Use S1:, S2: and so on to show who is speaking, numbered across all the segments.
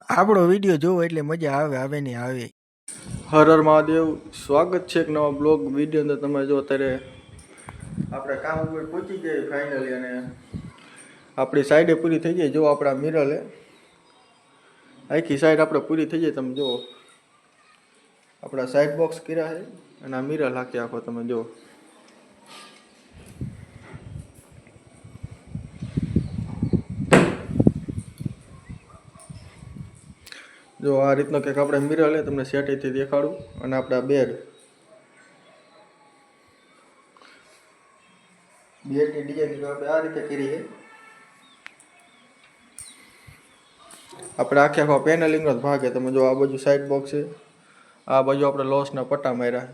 S1: આપણો વિડીયો જોવો એટલે મજા આવે ને આવે.
S2: હર હર મહાદેવ. સ્વાગત છે એક નવા બ્લોગ વિડીયો અંદર. તમે જો અત્યારે આપણે કામ ઉપર પહોંચી ગયા ફાઇનલી, અને આપણી સાઈડે પૂરી થઈ જાય. જો આપણા મિરલે આખી સાઈડ આપણે પૂરી થઈ જાય. તમે જુઓ આપણા સાઈડ બોક્સ કર્યા છે, અને આ મિરલ આખી આખો તમે જુઓ. જો આ રીતનો કંઈક આપણે મિરર તમને સેટેથી દેખાડું. અને આપણા બેડની ડિઝાઇન આપણે આ રીતે કરી છે. આપણે આખે આખો પેનલિંગનો જ ભાગ છે. તમે જો આ બાજુ સાઈડ બોક્સ છે, આ બાજુ આપણે લોસના પટ્ટા માર્યા,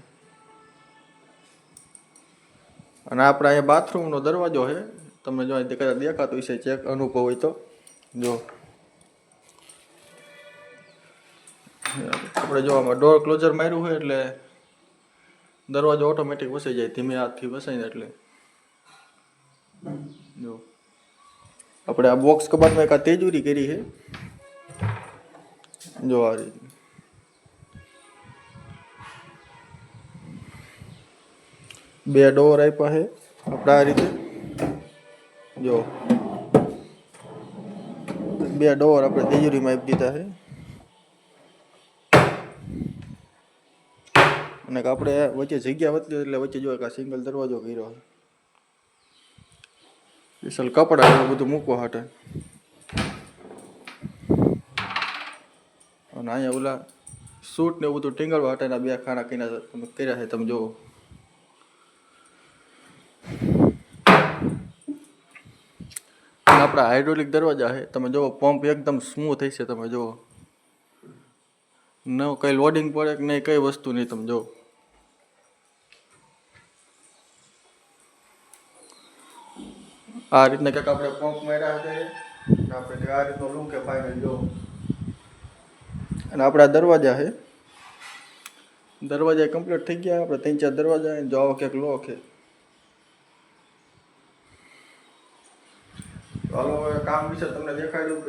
S2: અને આપણે અહીંયા બાથરૂમનો દરવાજો છે. તમે જો કદાચ દેખાતો હશે, ચેક અનુભવ હોય તો જો. આપણે જો આમાં ડોર ક્લોઝર માર્યું હોય એટલે દરવાજો ઓટોમેટિક વસાઈ જાય, ધીમે હાથથી વસાઈને. એટલે જો આપણે આ બોક્સ કબાટમાં એક આ તેજુરી કરી છે. જો આ રીતે બે ડોર આપ્યા છે આપણે આ રીતે. જો બે ડોર આપણે તેજુરીમાં આપી દીધા છે. અને આપણે વચ્ચે જગ્યા વધતી એટલે વચ્ચે જો એક સિંગલ દરવાજો કર્યો છે, સ્પેશિયલ કપડા એવું બધું મૂકવા માટે. અને અહીંયા ઓલા સૂટ ને એવું બધું ટીંગળવા માટેના બે ખાના કર્યા છે. તમે જુઓ આપણા હાઇડ્રોલિક દરવાજા છે. તમે જુઓ પંપ એકદમ સ્મૂથ હશે. તમે જુઓ ન કઈ લોડિંગ પડે કે નહીં, કઈ વસ્તુ નહીં. તમે જુઓ આ રીતના કંઈક આપણે પંપ માર્યા છે. આપણે આ રીતનો લુક કે ફાઇનલ જો. અને આપણા દરવાજા છે, દરવાજા કમ્પ્લીટ થઈ ગયા. આપણે 3-4 દરવાજા જો આવો કંઈક લોક છે. હાલો કામ વિશે તમને દેખાડ્યું.